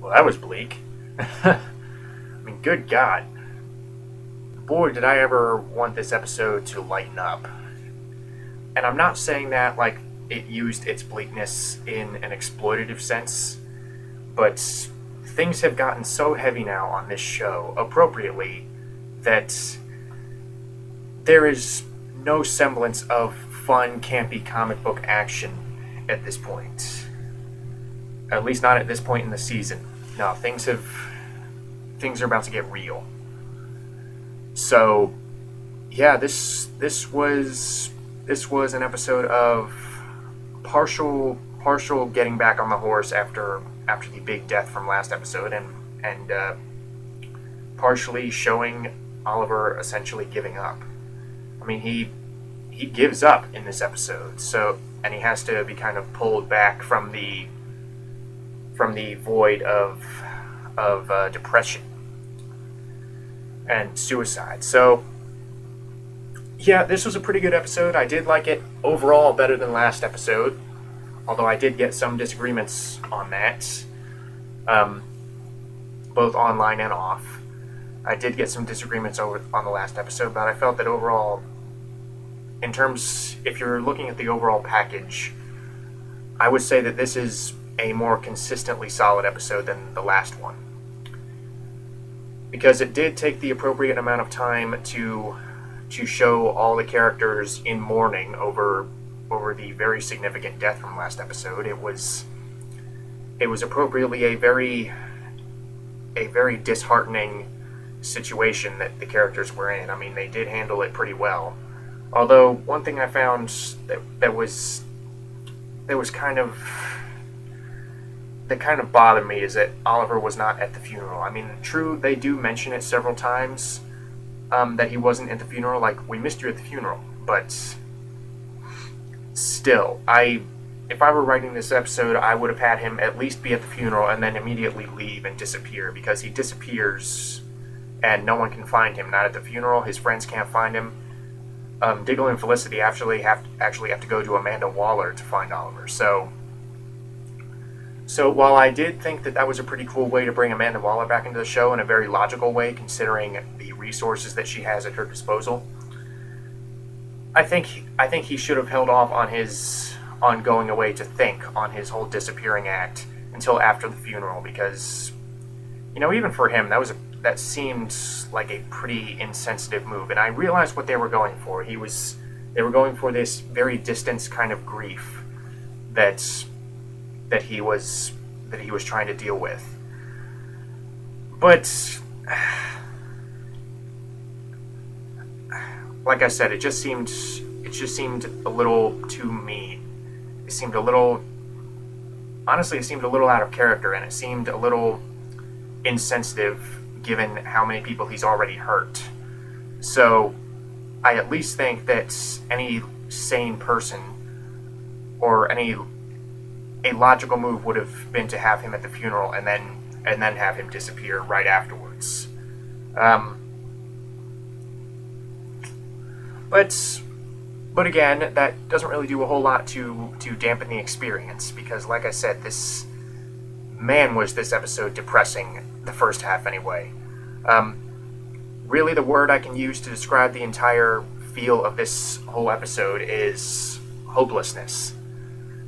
Well, that was bleak. I mean, good God. Boy, did I ever want this episode to lighten up. And I'm not saying that like it used its bleakness in an exploitative sense, but things have gotten so heavy now on this show, appropriately, that there is no semblance of fun, campy comic book action at this point. At least not at this point in the season. No, things are about to get real. So, yeah, this was an episode of partial getting back on the horse after the big death from last episode, and partially showing Oliver essentially giving up. I mean, he gives up in this episode, so and he has to be kind of pulled back from the void of depression and suicide. So yeah, this was a pretty good episode. I did like it overall better than last episode, although I did get some disagreements on that, both online and off. I did get some disagreements on the last episode, but I felt that overall, in terms, if you're looking at the overall package, I would say that this is a more consistently solid episode than the last one. Because it did take the appropriate amount of time to show all the characters in mourning over the very significant death from last episode. It was appropriately a very disheartening situation that the characters were in. I mean, they did handle it pretty well. Although one thing I found that kind of bothered me is that Oliver was not at the funeral. I mean, true, they do mention it several times, that he wasn't at the funeral. Like, we missed you at the funeral, but still, if I were writing this episode, I would have had him at least be at the funeral and then immediately leave and disappear, because he disappears and no one can find him. Not at the funeral, his friends can't find him. Diggle and Felicity actually have to go to Amanda Waller to find Oliver. So while I did think that was a pretty cool way to bring Amanda Waller back into the show in a very logical way, considering the resources that she has at her disposal, I think he should have held off on going away to think on his whole disappearing act until after the funeral, because, even for him, that seemed like a pretty insensitive move, and I realized what they were going for. They were going for this very distant kind of grief that he was trying to deal with. But like I said, it just seemed a little too mean. Honestly, it seemed a little out of character, and it seemed a little insensitive given how many people he's already hurt. So I at least think that any sane person, or a logical move, would have been to have him at the funeral and then have him disappear right afterwards. But again, that doesn't really do a whole lot to dampen the experience, because, like I said, was this episode depressing, the first half anyway. Really, the word I can use to describe the entire feel of this whole episode is hopelessness.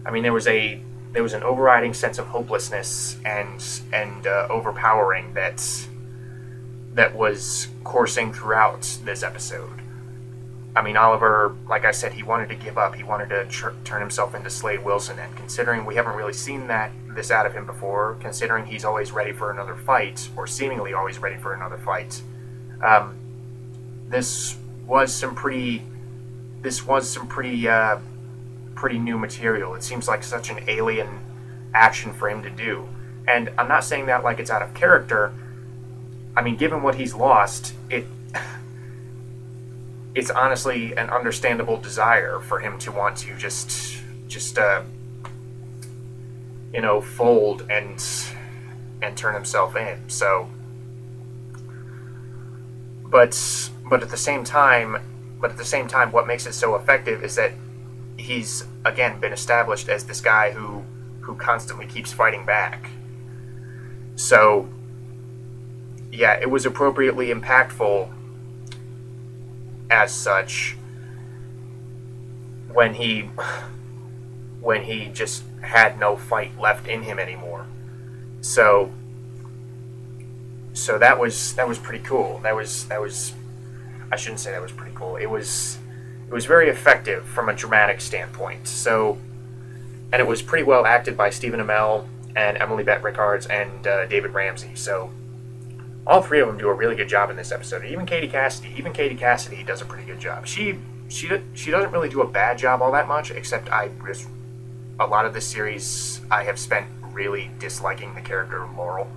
I mean, there was an overriding sense of hopelessness and overpowering that was coursing throughout this episode. I mean, Oliver, like I said, he wanted to give up. He wanted to turn himself into Slade Wilson, and considering we haven't really seen this out of him before, considering he's always ready for another fight, or seemingly always ready for another fight, this was some pretty new material. It seems like such an alien action for him to do. And I'm not saying that like it's out of character. I mean, given what he's lost, it's honestly an understandable desire for him to want to just fold and turn himself in. So, but at the same time, what makes it so effective is that he's again been established as this guy who constantly keeps fighting back. So, yeah, it was appropriately impactful as such when he just had no fight left in him anymore. So that was pretty cool. That was I shouldn't say that was pretty cool. It was very effective from a dramatic standpoint. So, and it was pretty well acted by Stephen Amell and Emily Bett Rickards and David Ramsey. So all three of them do a really good job in this episode. Even Katie Cassidy does a pretty good job. She doesn't really do a bad job all that much, except a lot of this series I have spent really disliking the character of Laurel.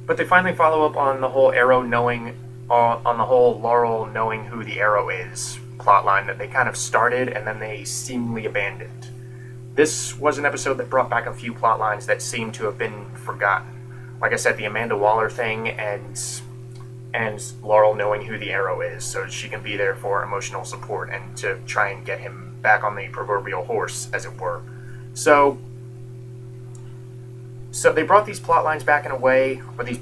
But they finally follow up on the whole on the whole Laurel knowing who the Arrow is plotline that they kind of started and then they seemingly abandoned. This was an episode that brought back a few plot lines that seemed to have been forgotten. Like I said, the Amanda Waller thing and Laurel knowing who the Arrow is so she can be there for emotional support and to try and get him back on the proverbial horse, as it were. So they brought these plot lines back in a way, or they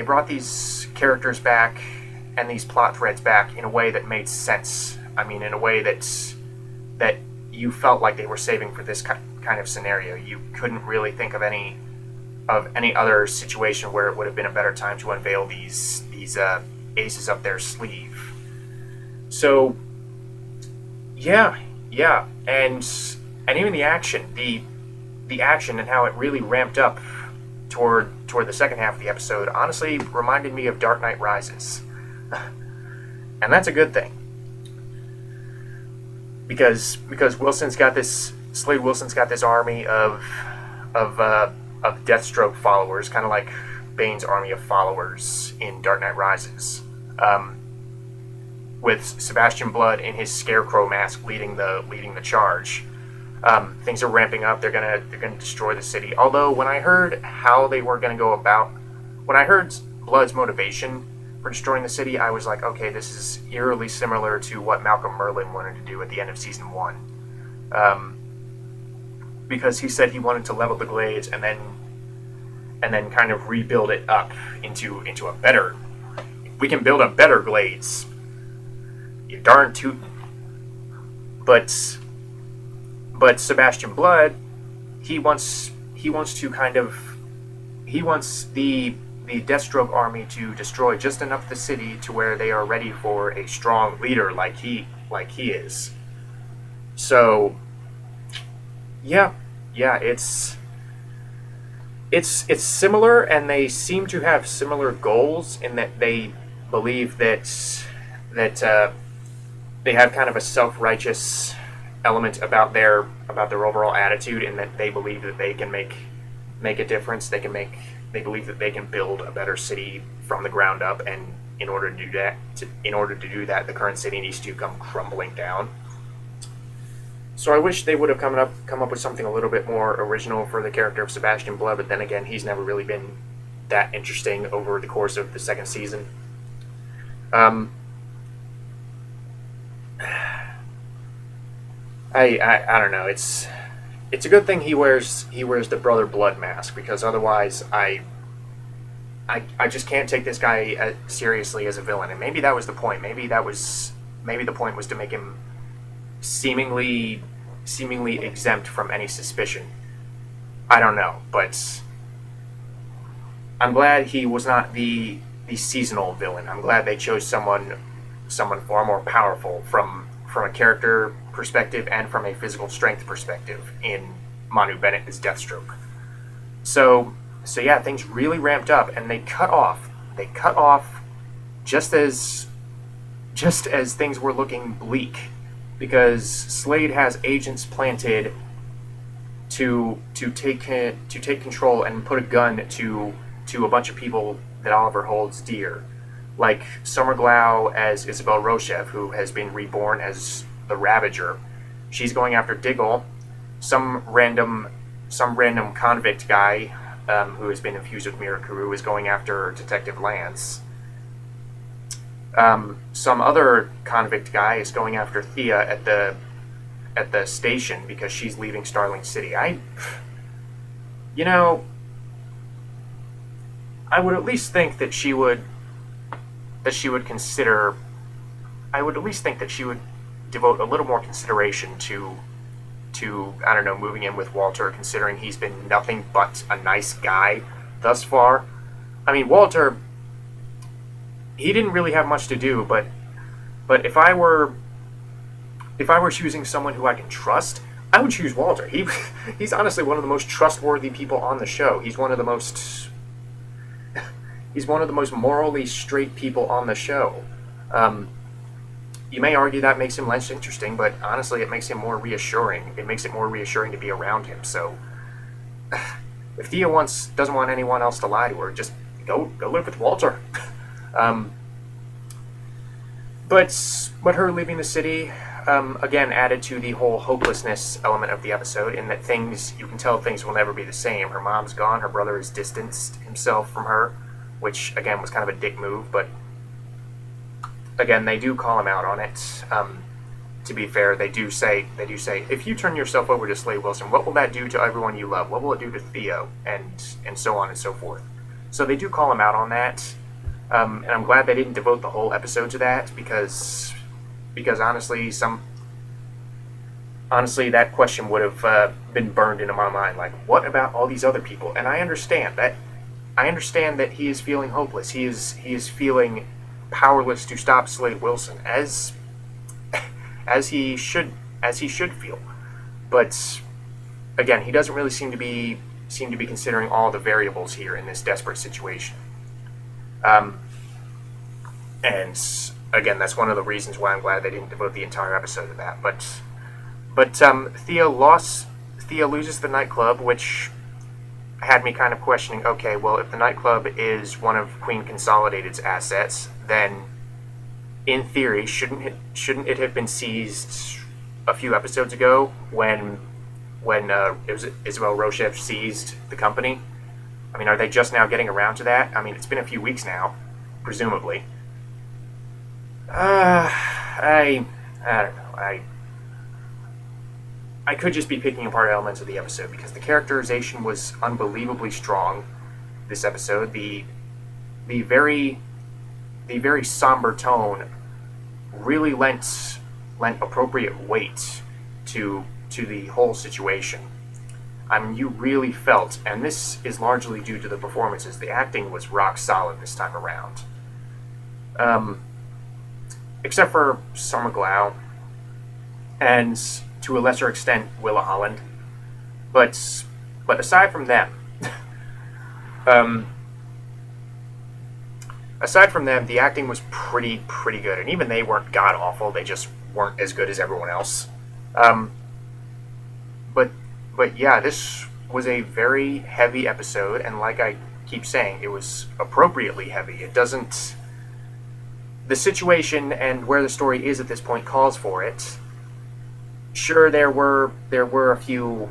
brought these characters back and these plot threads back in a way that made sense. I mean, in a way that you felt like they were saving for this kind of scenario. You couldn't really think of any other situation where it would have been a better time to unveil these aces up their sleeve. So, yeah, and even the action, the action and how it really ramped up toward the second half of the episode honestly reminded me of Dark Knight Rises, and that's a good thing. Because Slade Wilson's got this army of Deathstroke followers, kind of like Bane's army of followers in Dark Knight Rises, with Sebastian Blood in his Scarecrow mask leading the charge. Things are ramping up. They're gonna destroy the city. Although when I heard how they were gonna go about, when I heard Blood's motivation for destroying the city, I was like, okay, this is eerily similar to what Malcolm Merlyn wanted to do at the end of season 1. Because he said he wanted to level the Glades and then kind of rebuild it up into a better. We can build a better Glades. You darn tootin'. But Sebastian Blood, he wants the Deathstroke army to destroy just enough of the city to where they are ready for a strong leader like he is. So, yeah, it's similar, and they seem to have similar goals in that they believe that they have kind of a self-righteous element about their overall attitude, in that they believe that they can make a difference. They believe that they can build a better city from the ground up, and in order to do that, the current city needs to come crumbling down. So I wish they would have come up with something a little bit more original for the character of Sebastian Blood, but then again, he's never really been that interesting over the course of the second season. I don't know. It's a good thing he wears the Brother Blood mask, because otherwise I just can't take this guy seriously as a villain. And maybe that was the point. Maybe the point was to make him seemingly exempt from any suspicion. I don't know, but I'm glad he was not the seasonal villain. I'm glad they chose someone far more powerful from a character perspective and from a physical strength perspective in Manu Bennett as Deathstroke. So yeah, things really ramped up, and they cut off just as things were looking bleak, because Slade has agents planted to take control and put a gun to a bunch of people that Oliver holds dear, like Summer Glau as Isabel Rochev, who has been reborn as the Ravager. She's going after Diggle, some random convict guy who has been infused with Mirakuru is going after Detective Lance. Some other convict guy is going after Thea at the station because she's leaving Starling City. you know, I would at least think that she would consider. I would at least think that she would devote a little more consideration to I don't know, moving in with Walter, considering he's been nothing but a nice guy thus far. I mean, Walter, he didn't really have much to do, but if I were choosing someone who I can trust, I would choose Walter. He's honestly one of the most trustworthy people on the show. He's one of the most morally straight people on the show. Um, you may argue that makes him less interesting, but honestly, it makes him more reassuring. It makes it more reassuring to be around him. So, if Thea doesn't want anyone else to lie to her, just go live with Walter. um, but her leaving the city again added to the whole hopelessness element of the episode. In that you can tell things will never be the same. Her mom's gone. Her brother has distanced himself from her, which again was kind of a dick move, but again, they do call him out on it. To be fair, they do say, if you turn yourself over to Slade Wilson, what will that do to everyone you love? What will it do to Theo? And so on and so forth. So they do call him out on that, and I'm glad they didn't devote the whole episode to that because honestly, that question would have been burned into my mind. Like, what about all these other people? And I understand that. I understand that he is feeling hopeless. He is feeling powerless to stop Slade Wilson, as he should feel. But again, he doesn't really seem to be considering all the variables here in this desperate situation. And again, that's one of the reasons why I'm glad they didn't devote the entire episode to that. But Thea loses the nightclub, which had me kind of questioning, okay, well, if the nightclub is one of Queen Consolidated's assets, then in theory, shouldn't it have been seized a few episodes ago when it was Isabel Rochev seized the company? I mean, are they just now getting around to that? I mean, it's been a few weeks now, presumably. I don't know. I could just be picking apart elements of the episode because the characterization was unbelievably strong this episode. The very somber tone really lent appropriate weight to the whole situation. I mean, you really felt, and this is largely due to the performances, the acting was rock solid this time around. Except for Summer Glau, and to a lesser extent, Willa Holland. But aside from them, the acting was pretty good, and even they weren't god awful. They just weren't as good as everyone else. But yeah, this was a very heavy episode, and like I keep saying, it was appropriately heavy. It doesn't. The situation and where the story is at this point calls for it. Sure, there were a few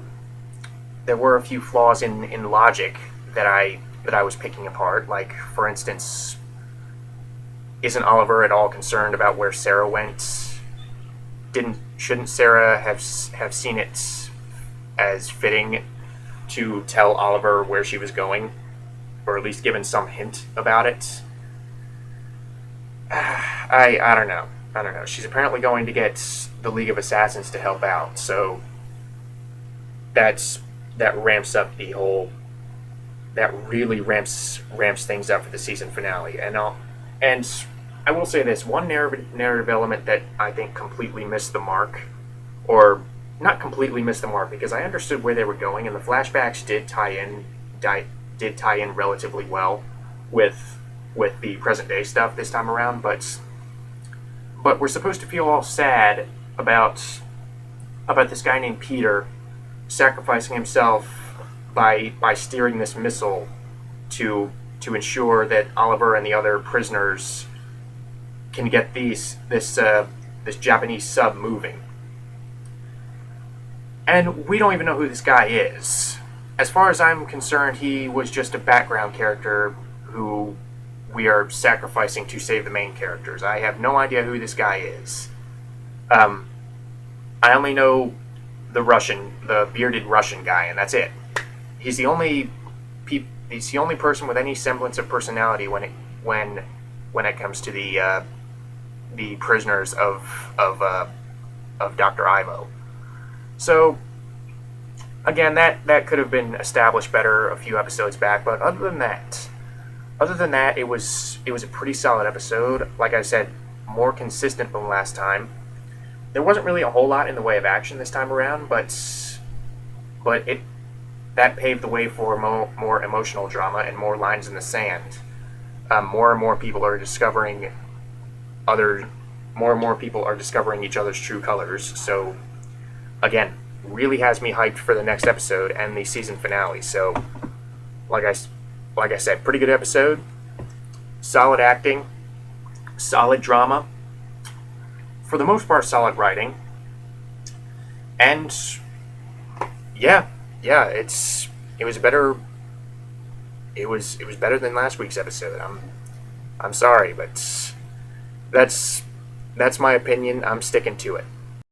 flaws in logic that I was picking apart. Like, for instance, isn't Oliver at all concerned about where Sarah went? Shouldn't Sarah have seen it as fitting to tell Oliver where she was going, or at least given some hint about it? I don't know. She's apparently going to get the League of Assassins to help out, so that ramps up the whole. That really ramps things up for the season finale, and I will say this: one narrative element that I think completely missed the mark, or not completely missed the mark, because I understood where they were going, and the flashbacks did tie in relatively well with the present day stuff this time around, but we're supposed to feel all sad about this guy named Peter sacrificing himself by steering this missile to ensure that Oliver and the other prisoners can get this Japanese sub moving. And we don't even know who this guy is. As far as I'm concerned, he was just a background character who we are sacrificing to save the main characters. I have no idea who this guy is. I only know the bearded Russian guy, and that's it. he's the only he's the only person with any semblance of personality when it comes to the prisoners of Dr. Ivo. So again, that could have been established better a few episodes back, but other than that, it was a pretty solid episode. Like I said, more consistent than last time. There wasn't really a whole lot in the way of action this time around, but it that paved the way for more emotional drama and more lines in the sand. More and more people are discovering each other's true colors. So again, really has me hyped for the next episode and the season finale. So like I said, pretty good episode, solid acting, solid drama, for the most part solid writing, and yeah, it was better. It was better than last week's episode. I'm sorry, but that's my opinion. I'm sticking to it.